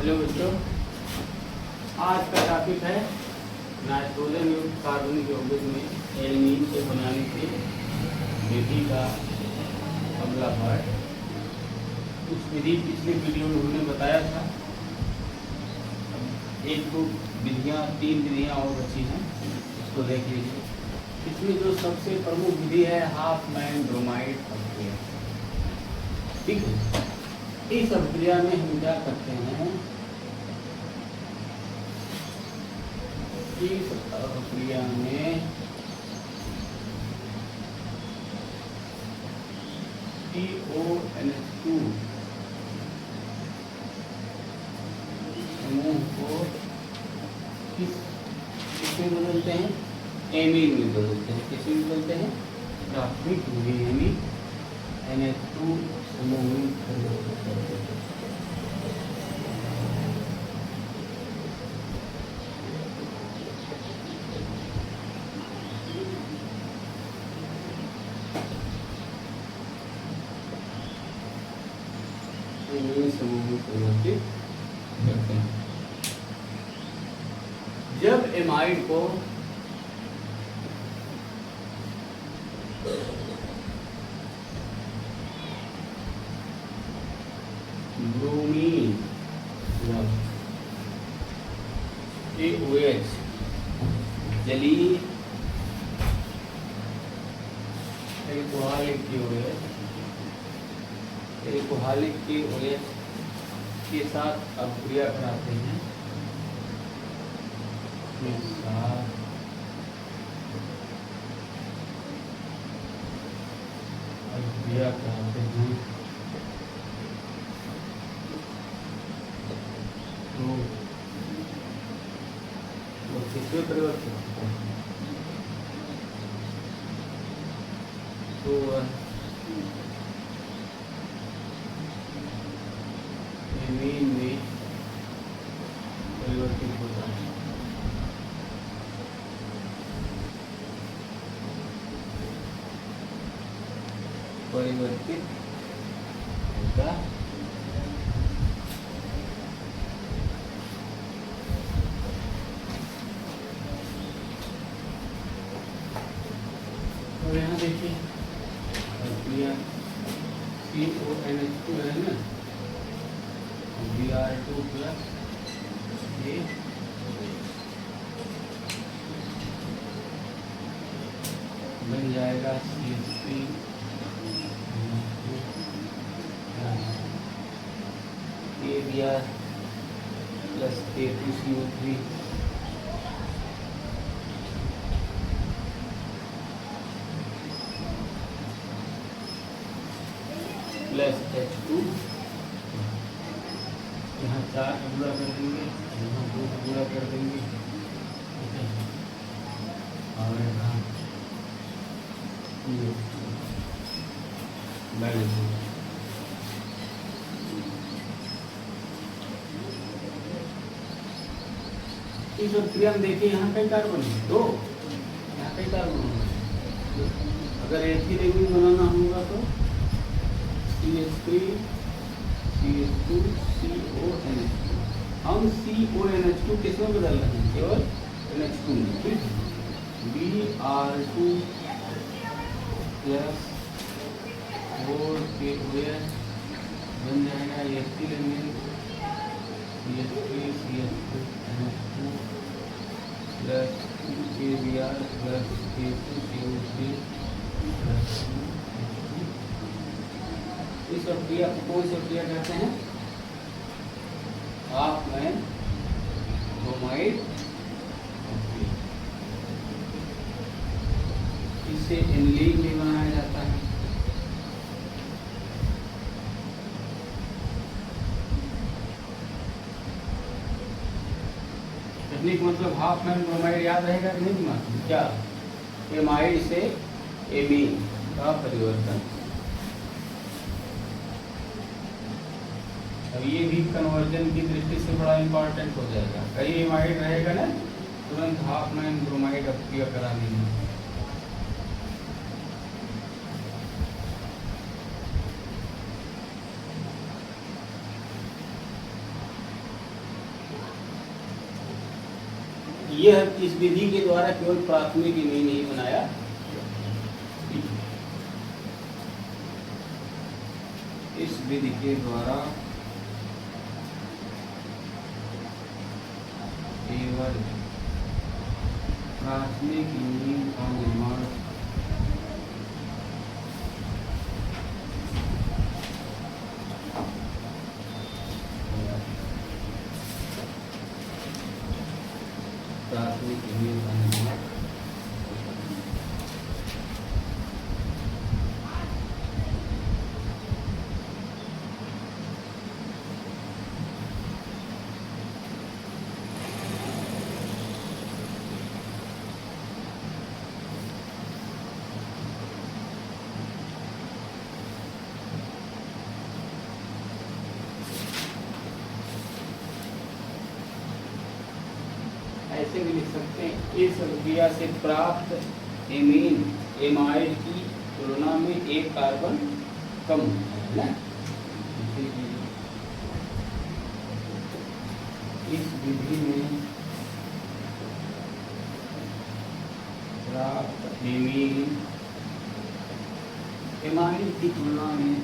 Hello बच्चों, आज का टॉपिक है नाइट्रोजन युक्त कार्बनिक यौगिक में एल्मीन से बनाने की विधि का अगला पार्ट। कुछ विधि पिछले वीडियो में हमने बताया था। एक दो विधियाँ, 3 विधियाँ और बची हैं, इसको देख लीजिए। इसमें जो सबसे प्रमुख विधि है हाफमैन ब्रोमाइड अभिक्रिया। ठीक है, इस अभिक्रिया में हम क्या करते हैं, इस अभिक्रिया में CONH2 समूह को किसमें बदलते हैं, एमीन में बदलते हैं। किसमें बदलते हैं, प्राथमिक एमीन NH2 समूह में परिवर्तित करते हैं। समूह में परिवर्तित करते हैं। जब एमाइड को ब्रोमीन KOH जलीय एल्कोहलिक KOH के साथ अभिक्रिया कराते हैं, तो किसमें परिवर्तित होता है, तो एमीन में परिवर्तित होता है। परिवर्तित होता और यहाँ देखिए अभिक्रिया CONH2 है ना, Br2 प्लस ये बन जाएगा CH3 KBr plus K2CO3 plus H2। यहाँ 4 का गुणा कर देंगे, यहाँ 2 का गुणा कर देंगे, और यहाँ इस प्रक्रिया में देखिए यहाँ कई कार्बन है, 2, यहाँ कई कार्बन है। अगर एथिलीन बनाना होगा तो CH3 CH2 CONH2। हम CONH2 किसमें बदल रहे हैं, केवल NH2 में। ठीक, Br2 प्लस 4KOH बन जाएगा ethylene CH3 CH2 NH2 plus 2KBr plus K2CO3 plus. इस प्रक्रिया को कौन सी प्रक्रिया कहते हैं, हाफमैन ब्रोमाइड प्रक्रिया। इससे एनिलीन भी बनाया जाता है। टेक्निक मतलब हाफमैन ब्रोमाइड याद रहेगा कि नहीं दिमाग, क्या एमाइड से एमीन का परिवर्तन। अब ये भी कन्वर्जन की दृष्टि से बड़ा इंपॉर्टेंट हो जाएगा। कई एमाइड रहेगा ना, तुरंत हाफमैन ब्रोमाइड अभिक्रिया करा देंगे। यह इस विधि के द्वारा केवल प्राथमिक इमीन ही बनाया। इस विधि के द्वारा केवल प्राथमिक इमीन का निर्माण प्राथमिक इमीन का निर्माण ऐसे भी लिख सकते हैं, इस क्रिया से प्राप्त एमीन एमाइड की तुलना में एक कार्बन कम होता है ना। इस विधि में प्राप्त एमीन एमाइड की तुलना में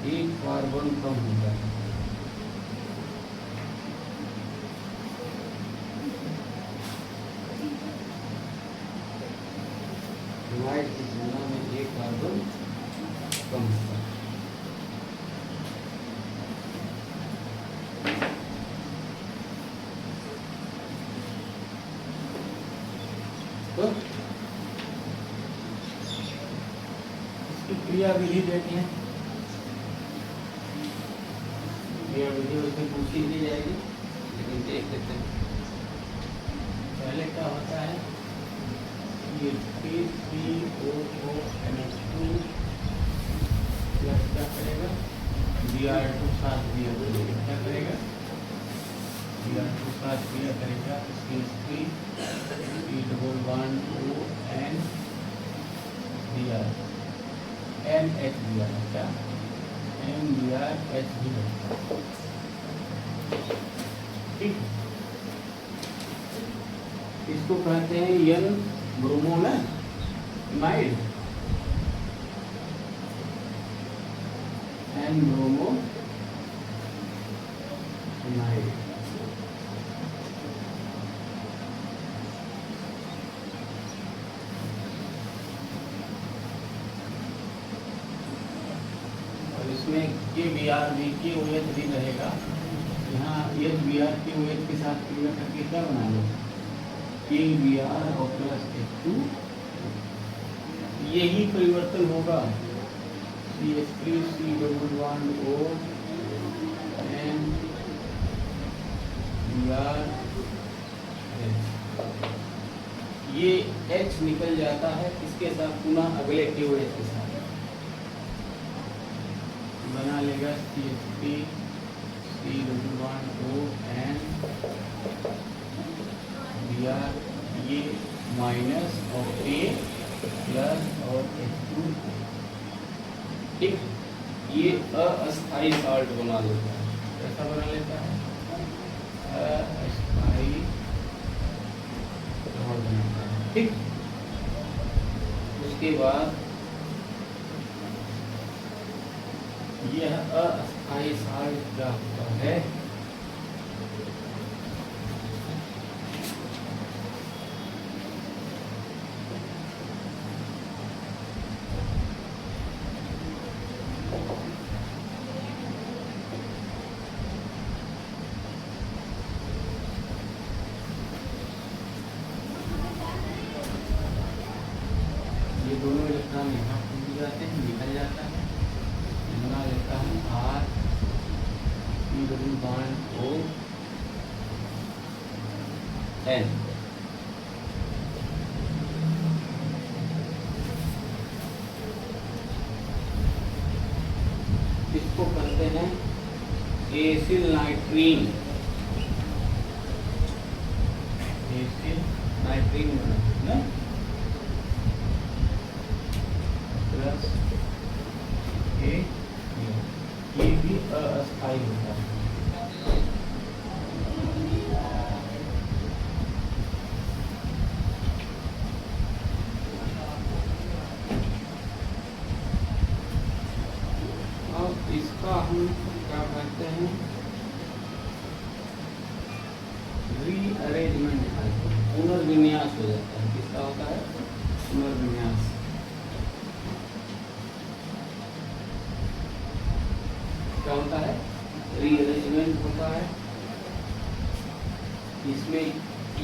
एक कार्बन कम होता है। एमाइड की तुलना में एक कार्बन कम होता है। तो इसकी क्रिया विधि देखें, विधि उसमें पूछी दी जाएगी, लेकिन देख लेते हैं। पहले क्या होता है, ये COONH2 प्लस क्या करेगा, Br2 साथ दिया करेगा, क्या करेगा, Br2 साथ दिया करेगा, CH3 C+1ON Br NHBr क्या MBrHBr। ठीक, इसको कहते हैं N ब्रोमोनामाइड, N ब्रोमोनामाइड। इसमें KBr के OH भी रहेगा, यहाँ HBr के OH के साथ क्रिया करके क्या बना लो, KBr और प्लस H2, यही परिवर्तन होगा, CH3 C+1O N Br H, ये H निकल जाता है, इसके साथ पुनः अगले KOH के साथ बना लेगा CH3 C+1O N Br, ये माइनस और A प्लस और H2। ठीक, ये अस्थाई साल्ट बना लेता है, कैसा बना लेता है, अस्थाई साल्ट बनाता है। ठीक, उसके बाद यह अस्थाई साल्ट क्या होता है, ये दोनों इलेक्ट्रॉन यहाँ टूट जाते हैं, निकल जाता है, बना लेता है R C+1O N। इसको कहते हैं एसिल नाइट्रीन, एसिल नाइट्रीन बना प्लस ये भी अस्थायी होता है। अब इसका हम क्या कहते हैं, रीअरेंजमेंट दिखाते हैं, पुनर्विन्यास हो जाता है। किसका होता है? पुनर्विन्यास। क्या होता है? रीअरेंजमेंट होता है। इसमें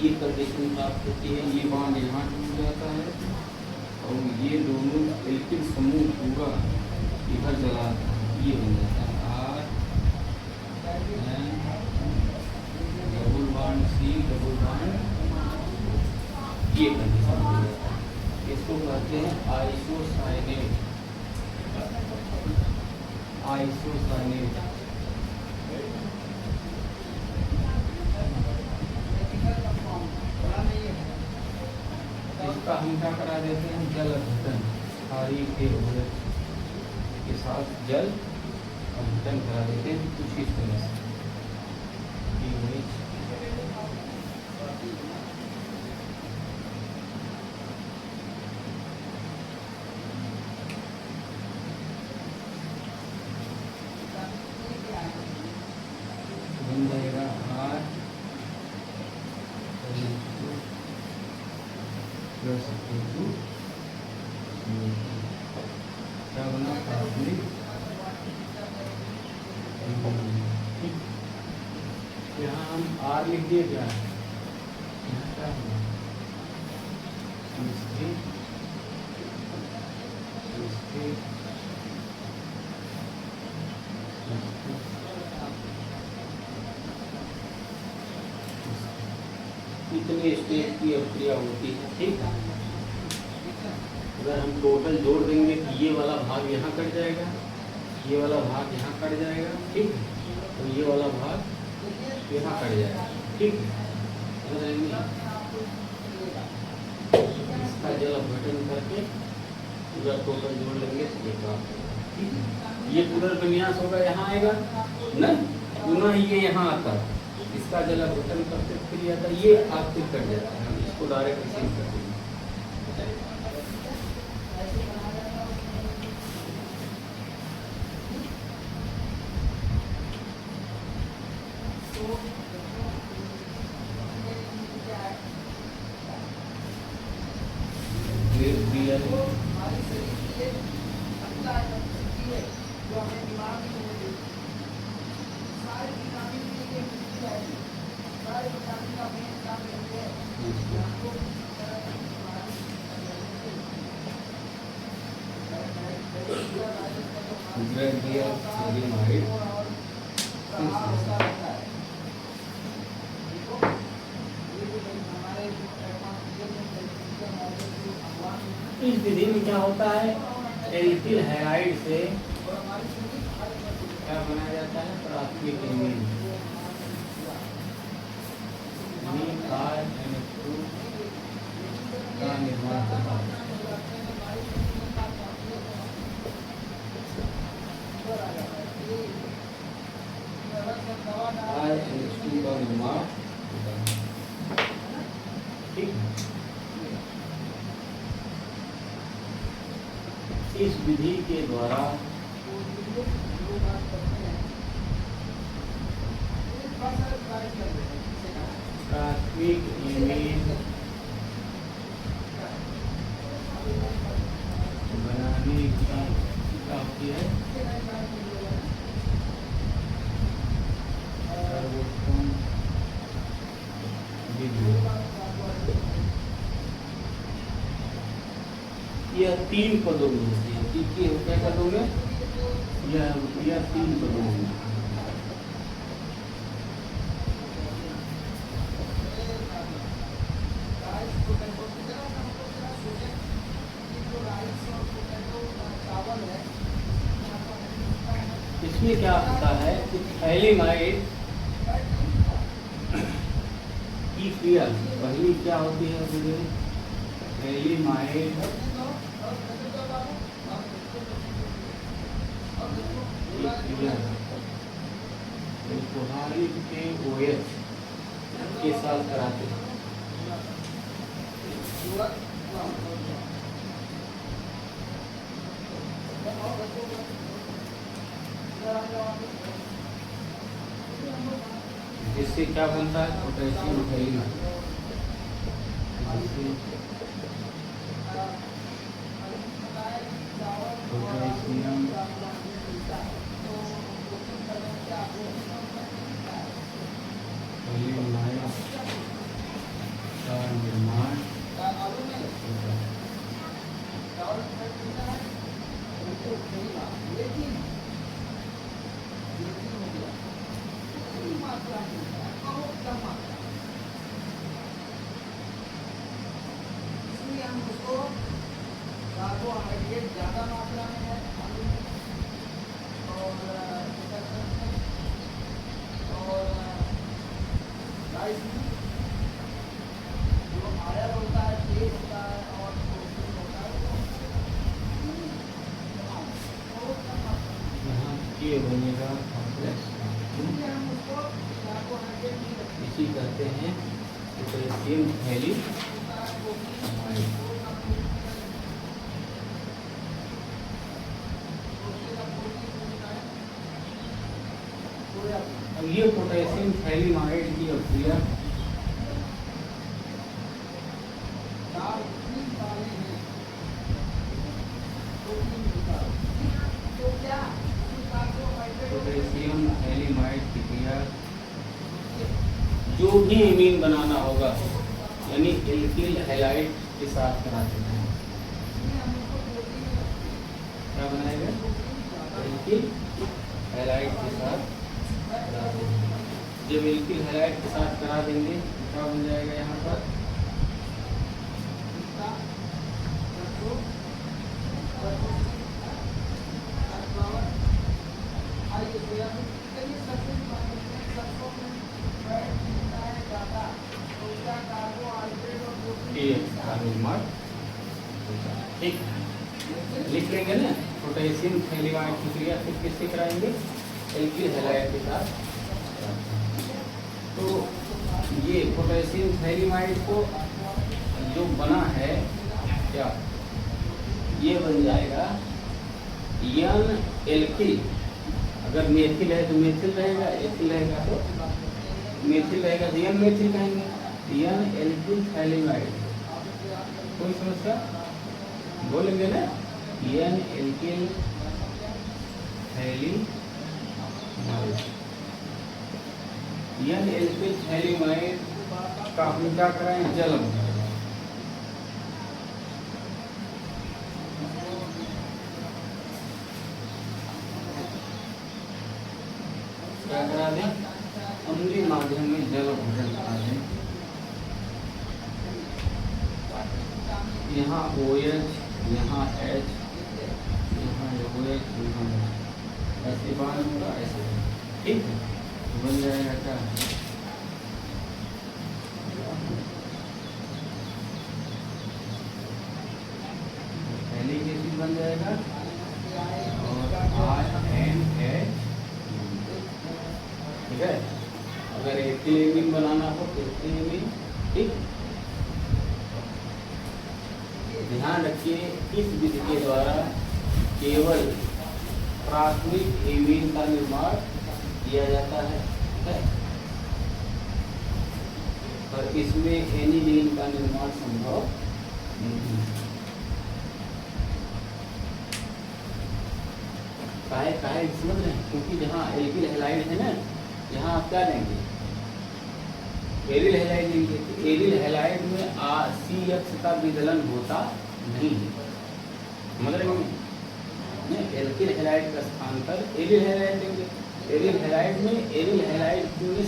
ये कंडीशन प्राप्त होती है, ये बॉन्ड यहाँ टूट जाता है और ये दोनों एल्किल समूह पूरा इधर चला आता है, ये बन जाता है R double bond C double bond, ये कंडीशन हो जाता है। इसको कहते हैं आइसोसाइनेट। आइसोसाइनेट इसका हम क्या करा देते हैं, जल अपघटन, क्षारीय के के साथ जल अपघटन करा देते हैं कुछ इस तरह से। बन जाएगा R प्लस Q2, क्या बना, कार्बनिक। यहाँ हम R लिख दिए, क्या यहाँ क्या होगा, इतने स्टेज की अभिक्रिया होती है। ठीक है, अगर हम टोटल जोड़ देंगे तो ये वाला भाग यहाँ कट जाएगा, ये वाला भाग यहाँ कट जाएगा, ठीक है, तो ये वाला भाग यहाँ कट जाएगा। ठीक है, इसका जल अपघटन करके पूरा टोटल जोड़ लेंगे तो ये प्राप्त होगा। ठीक है, ये पुनर्विन्यास होगा, यहाँ आएगा नहीं, पुनः ये यहाँ आता है, इसका जल अपघटन करते फिर आता है, ये आपसे कट जाता है, इसको डायरेक्ट रिसीव कर देंगे। इस विधि में क्या होता है, एल्किल हैलाइड से क्या बनाया जाता है, प्राथमिक एमीन NH2 का निर्माण होता है। NH2 का निर्माण होता है। ठीक, इस विधि के द्वारा प्राथमिक एमीन बनाने की क्या होती है, सर्वोत्तम विधि। यह 3 पदों में होती है। क्या पदों में, यह 3 पदों में। इसमें क्या होता है कि थैलेमाइड की क्रिया पहली क्या होती है, थैलेमाइड एल्कोहलिक के OH के साथ कराते हैं। जिससे क्या बनता है? पोटेशियम हेलिमाइड। पोटेशियम हेलिमाइड का निर्माण कार्बोहाइड्रेट ज़्यादा मात्रा में है और राइस में जो आयरन होता है, तेल होता है और प्रोटीन होता है यहाँ ये बनेगा कॉम्प्लेक्स। हम उसको कार्बोहाइड्रेट नहीं रखते। इसी कहते हैं पोटेशियम हेलिमाइड। अब ये पोटेशियम हेलिमाइड की अभिक्रिया पोटेशियम हेलिमाइड की क्रिया जो भी एमीन बनाना होगा यानी एल्किल हैलाइड के साथ कराते हैं। क्या बनाएगा? एल्किल हैलाइड के साथ करा देंगे। जब एल्किल हैलाइड के साथ करा देंगे तो क्या बन जाएगा? यहाँ पर ठीक लिख लेंगे ना। पोटेशियम हेलिमाइड की क्रिया फिर किससे कराएंगे? एल्किल हैलाइड के साथ। तो ये पोटेशियम हेलिमाइड को जो बना है क्या, ये बन जाएगा यन एल्किल। अगर मेथिल है तो मेथिल रहेगा, एथिल रहेगा तो मेथिल रहेगा तो यन मेथिल कहेंगे। यन एल्किल हैलिमाइड। कोई समस्या? बोलेंगे ना यन एल्किल हैलिमाइड। यन एल्किल हैलिमाइड का हम क्या कराएं? जलम। क्या करा दें? अम्लीय माध्यम में जल भोजन करा दें। यहाँ OH, यहाँ H, यहाँ OH, यहाँ ऐसे बांध होगा ऐसे। ठीक है, बन जाएगा क्या? पहले कैसे बन जाएगा? और RNH। ठीक है, अगर एथिलीन बनाना हो तो एथिलीन। ठीक, ध्यान रखिए इस विधि के द्वारा केवल प्राथमिक एमीन का निर्माण किया जाता है और इसमें एनिलीन का निर्माण संभव नहीं है। काहे समझ रहे हैं? क्योंकि जहाँ एल्किल हैलाइड है ना, यहाँ आप क्या लेंगे? एरिल हैलाइड लेंगे। तो एरिल हैलाइड में CH का विदलन होता नहीं है। समझ रहे हैं? एल्किल हैलाइड का स्थान पर एरिल हैलाइड लेंगे। एरिल हैलाइड में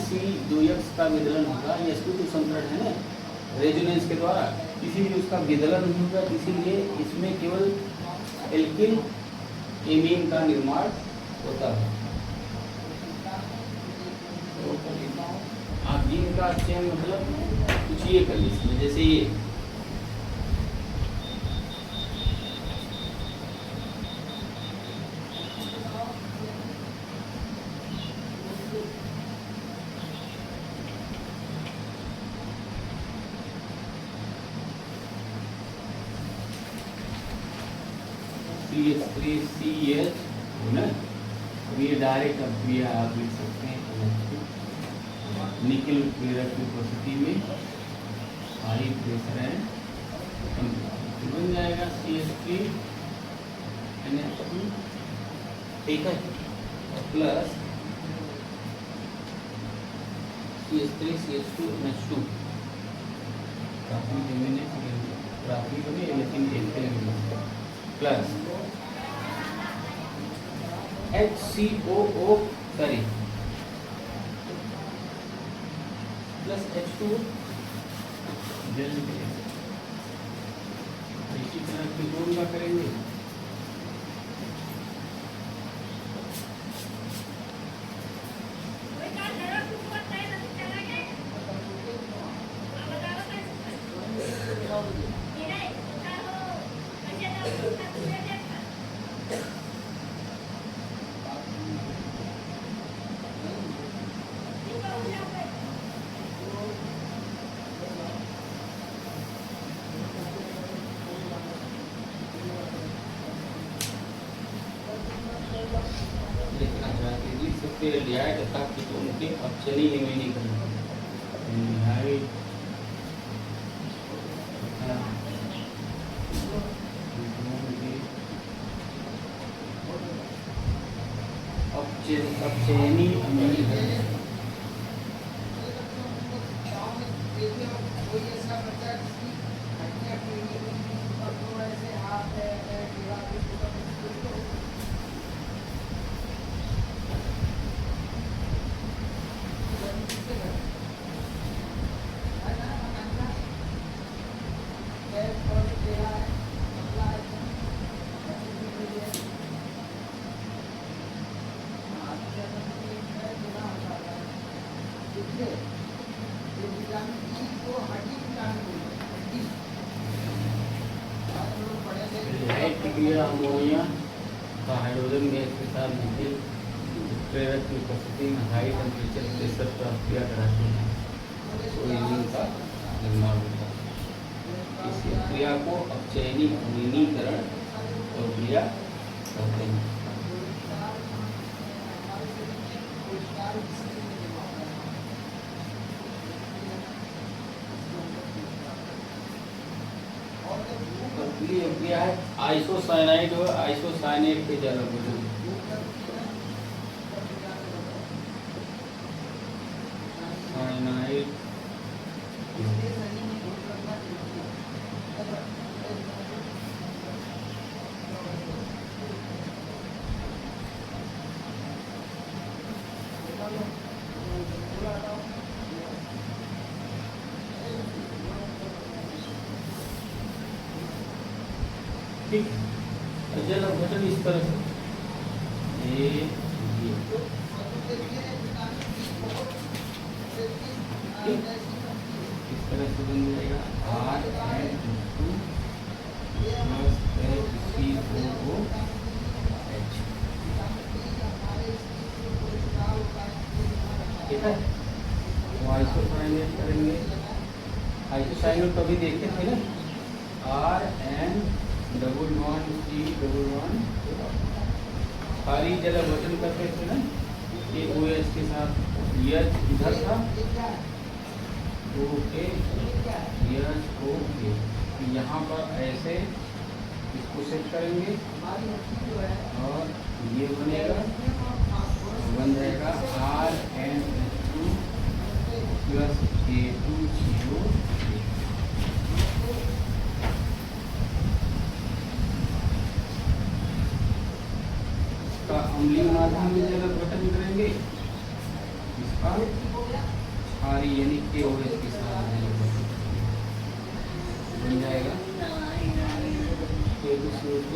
C2H का विदलन होगा। ये sp2 संकरण है ना, रेजोनेंस के द्वारा, इसीलिए उसका विदलन नहीं होगा। इसीलिए इसमें केवल एल्किल एमीन का निर्माण होता है। आप जीन का चयन मतलब कुछ ये कर लीजिए, जैसे ये CH3CH ना, अब ये डायरेक्ट अब क्रिया आप लिख सकते हैं NH2 निकल प्रेरक की उपस्थिति में हाई प्रेशर है तो बन जाएगा CH3NH2, ठीक है, प्लस CH3CH2NH2 काफी जमीन काफी तो नहीं लेकिन देखते हैं plus HCOO sorry plus H2 इसी तरह त्रिकोण का करेंगे लिखना चाहते हैं सबसे लिहाय तथा कीटों के अपचयनी निम्नीकरण अपचयनी अम्लीकरण अमोनिया का हाइड्रोजन गैस के साथ निकल प्रेरक की उपस्थिति में हाई टेम्परेचर प्रेशर प्रक्रिया कराते हैं तो इंजन का निर्माण होता है। इस क्रिया को अपचयनी अम्लीकरण प्रक्रिया कहते हैं। है आइसोसाइनाइड और आइसोसाइनेट के जल साइनाइड ठीक जल अपघटन इस तरह से इस तरह से बन जाएगा RN2 प्लस HCOOH। ठीक है, तो आइसोसाइनेट करेंगे। आइसोसाइनेट तो अभी देखे थे ना, RN double one C double one खाली जल अपघटन करते थे ना, OH के साथ H इधर था ओके H ओके, यहाँ पर ऐसे इसको सेट करेंगे और ये बनेगा, बन जाएगा RNH2 प्लस K2CO। अम्लीय माध्यम में जल अपघटन करेंगे, इसका क्षारी यानी KOH के साथ बन जाएगा K2CO3।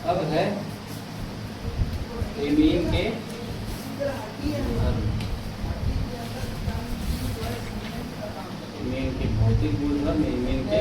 अब है एमीन के भौतिक गुणधर्म, एमीन के